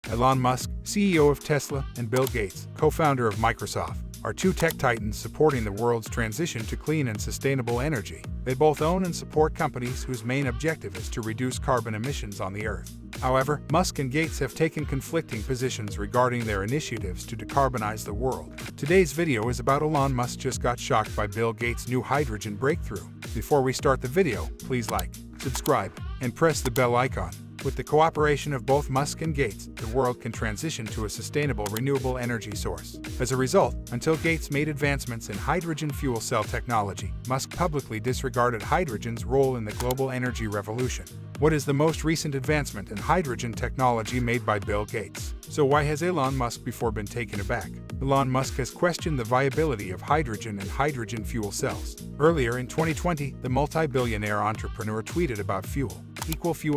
Elon Musk, CEO of Tesla, and Bill Gates, co-founder of Microsoft, are two tech titans supporting the world's transition to clean and sustainable energy. They both own and support companies whose main objective is to reduce carbon emissions on the Earth. However, Musk and Gates have taken conflicting positions regarding their initiatives to decarbonize the world. Today's video is about Elon Musk just got shocked by Bill Gates' new hydrogen breakthrough. Before we start the video, please like, subscribe, and press the bell icon. With the cooperation of both Musk and Gates, the world can transition to a sustainable renewable energy source. As a result, until Gates made advancements in hydrogen fuel cell technology, Musk publicly disregarded hydrogen's role in the global energy revolution. What is the most recent advancement in hydrogen technology made by Bill Gates? So why has Elon Musk before been taken aback? Elon Musk has questioned the viability of hydrogen and hydrogen fuel cells. Earlier in 2020, the multi-billionaire entrepreneur tweeted about fuel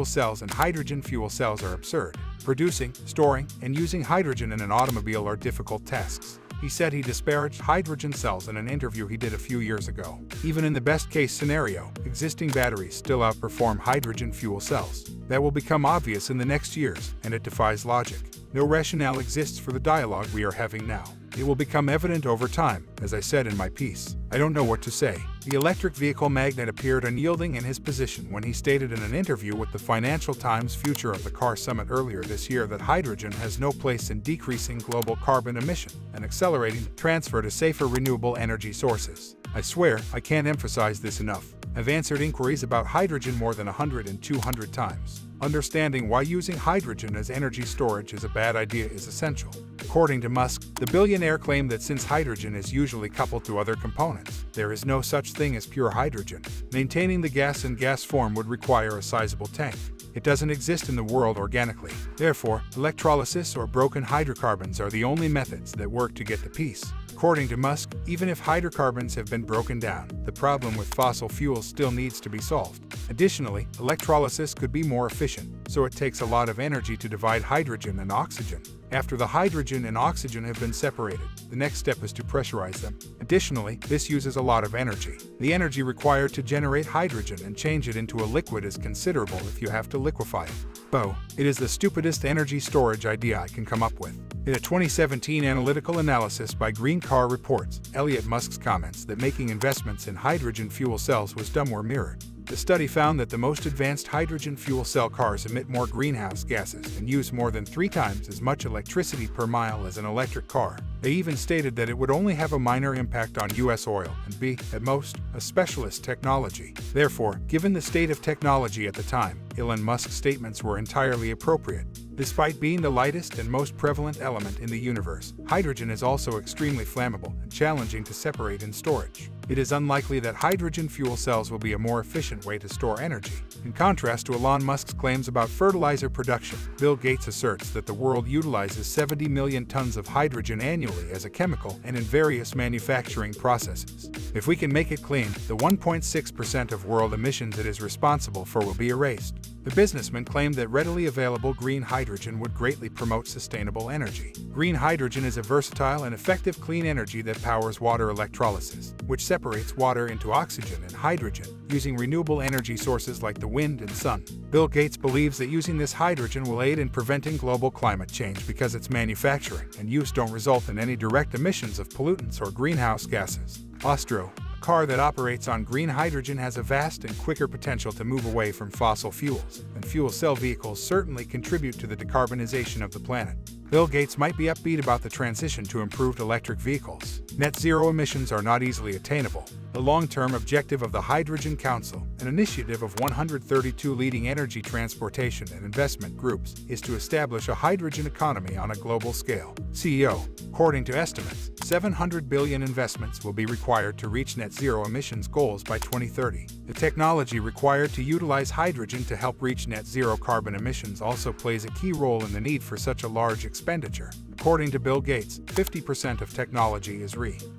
cells and hydrogen fuel cells are absurd. Producing, storing, and using hydrogen in an automobile are difficult tasks. He said he disparaged hydrogen cells in an interview he did a few years ago. Even in the best-case scenario, existing batteries still outperform hydrogen fuel cells. That will become obvious in the next years, and it defies logic. No rationale exists for the dialogue we are having now. It will become evident over time, as I said in my piece. I don't know what to say. The electric vehicle magnate appeared unyielding in his position when he stated in an interview with the Financial Times Future of the Car Summit earlier this year that hydrogen has no place in decreasing global carbon emission and accelerating the transfer to safer renewable energy sources. I swear, I can't emphasize this enough. I've answered inquiries about hydrogen more than 100 and 200 times. Understanding why using hydrogen as energy storage is a bad idea is essential. According to Musk, the billionaire claimed that since hydrogen is usually coupled to other components, there is no such thing as pure hydrogen. Maintaining the gas in gas form would require a sizable tank. It doesn't exist in the world organically. Therefore, electrolysis or broken hydrocarbons are the only methods that work to get the peace. According to Musk, even if hydrocarbons have been broken down, the problem with fossil fuels still needs to be solved. Additionally, electrolysis could be more efficient, so it takes a lot of energy to divide hydrogen and oxygen. After the hydrogen and oxygen have been separated, the next step is to pressurize them. Additionally, this uses a lot of energy. The energy required to generate hydrogen and change it into a liquid is considerable if you have to liquefy it. It is the stupidest energy storage idea I can come up with. In a 2017 analytical analysis by Green Car Reports, Elon Musk's comments that making investments in hydrogen fuel cells was dumb were mirrored. The study found that the most advanced hydrogen fuel cell cars emit more greenhouse gases and use more than 3 times as much electricity per mile as an electric car. They even stated that it would only have a minor impact on U.S. oil and be, at most, a specialist technology. Therefore, given the state of technology at the time, Elon Musk's statements were entirely appropriate. Despite being the lightest and most prevalent element in the universe, hydrogen is also extremely flammable and challenging to separate in storage. It is unlikely that hydrogen fuel cells will be a more efficient way to store energy. In contrast to Elon Musk's claims about fertilizer production, Bill Gates asserts that the world utilizes 70 million tons of hydrogen annually as a chemical and in various manufacturing processes. If we can make it clean, the 1.6% of world emissions it is responsible for will be erased. The businessman claimed that readily available green hydrogen would greatly promote sustainable energy. Green hydrogen is a versatile and effective clean energy that powers water electrolysis, which separates water into oxygen and hydrogen, using renewable energy sources like the wind and sun. Bill Gates believes that using this hydrogen will aid in preventing global climate change because its manufacturing and use don't result in any direct emissions of pollutants or greenhouse gases. Ostro, a car that operates on green hydrogen, has a vast and quicker potential to move away from fossil fuels, and fuel cell vehicles certainly contribute to the decarbonization of the planet. Bill Gates might be upbeat about the transition to improved electric vehicles. Net zero emissions are not easily attainable. The long-term objective of the Hydrogen Council, an initiative of 132 leading energy transportation and investment groups, is to establish a hydrogen economy on a global scale. CEO, according to estimates, 700 billion investments will be required to reach net zero emissions goals by 2030. The technology required to utilize hydrogen to help reach net zero carbon emissions also plays a key role in the need for such a large expenditure. According to Bill Gates, 50% of technology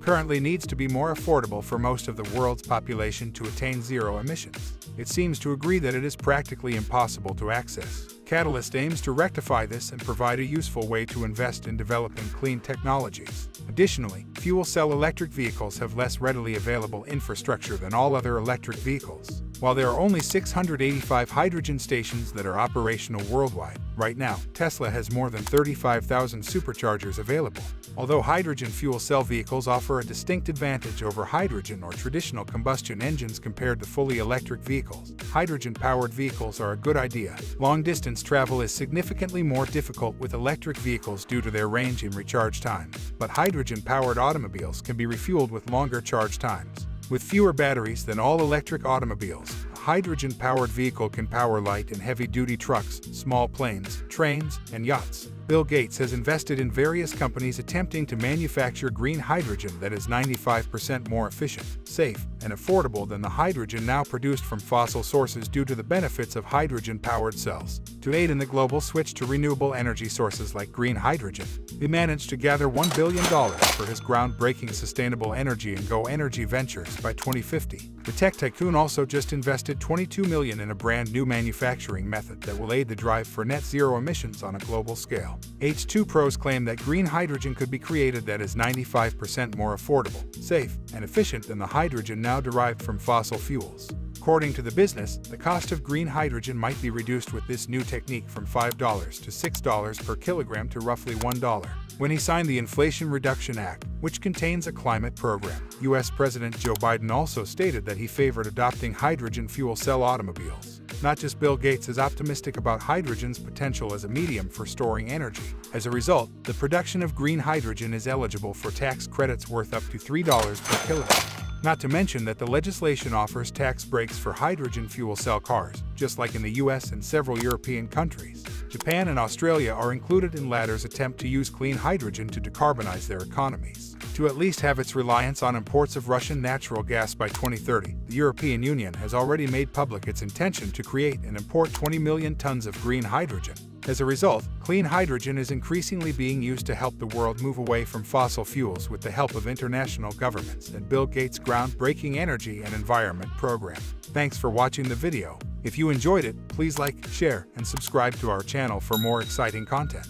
currently needs to be more affordable for most of the world's population to attain zero emissions. It seems to agree that it is practically impossible to access. Catalyst aims to rectify this and provide a useful way to invest in developing clean technologies. Additionally, fuel cell electric vehicles have less readily available infrastructure than all other electric vehicles. While there are only 685 hydrogen stations that are operational worldwide, right now, Tesla has more than 35,000 superchargers available. Although hydrogen fuel cell vehicles offer a distinct advantage over hydrogen or traditional combustion engines compared to fully electric vehicles, hydrogen-powered vehicles are a good idea. Long-distance travel is significantly more difficult with electric vehicles due to their range and recharge time, but hydrogen-powered automobiles can be refueled with longer charge times. With fewer batteries than all-electric automobiles, a hydrogen-powered vehicle can power light and heavy-duty trucks, small planes, trains, and yachts. Bill Gates has invested in various companies attempting to manufacture green hydrogen that is 95% more efficient, safe, and affordable than the hydrogen now produced from fossil sources due to the benefits of hydrogen-powered cells. To aid in the global switch to renewable energy sources like green hydrogen, he managed to gather $1 billion for his groundbreaking sustainable energy and Go Energy ventures by 2050. The tech tycoon also just invested $22 million in a brand new manufacturing method that will aid the drive for net zero emissions on a global scale. H2 pros claim that green hydrogen could be created that is 95% more affordable, safe, and efficient than the hydrogen now derived from fossil fuels. According to the business, the cost of green hydrogen might be reduced with this new technique from $5 to $6 per kilogram to roughly $1. When he signed the Inflation Reduction Act, which contains a climate program, U.S. President Joe Biden also stated that he favored adopting hydrogen fuel cell automobiles. Not just Bill Gates is optimistic about hydrogen's potential as a medium for storing energy. As a result, the production of green hydrogen is eligible for tax credits worth up to $3 per kilogram. Not to mention that the legislation offers tax breaks for hydrogen fuel cell cars, just like in the US and several European countries. Japan and Australia are included in latter's attempt to use clean hydrogen to decarbonize their economies. To at least have its reliance on imports of Russian natural gas by 2030, the European Union has already made public its intention to create and import 20 million tons of green hydrogen. As a result, clean hydrogen is increasingly being used to help the world move away from fossil fuels with the help of international governments and Bill Gates' groundbreaking energy and environment program. Thanks for watching the video. If you enjoyed it, please like, share, and subscribe to our channel for more exciting content.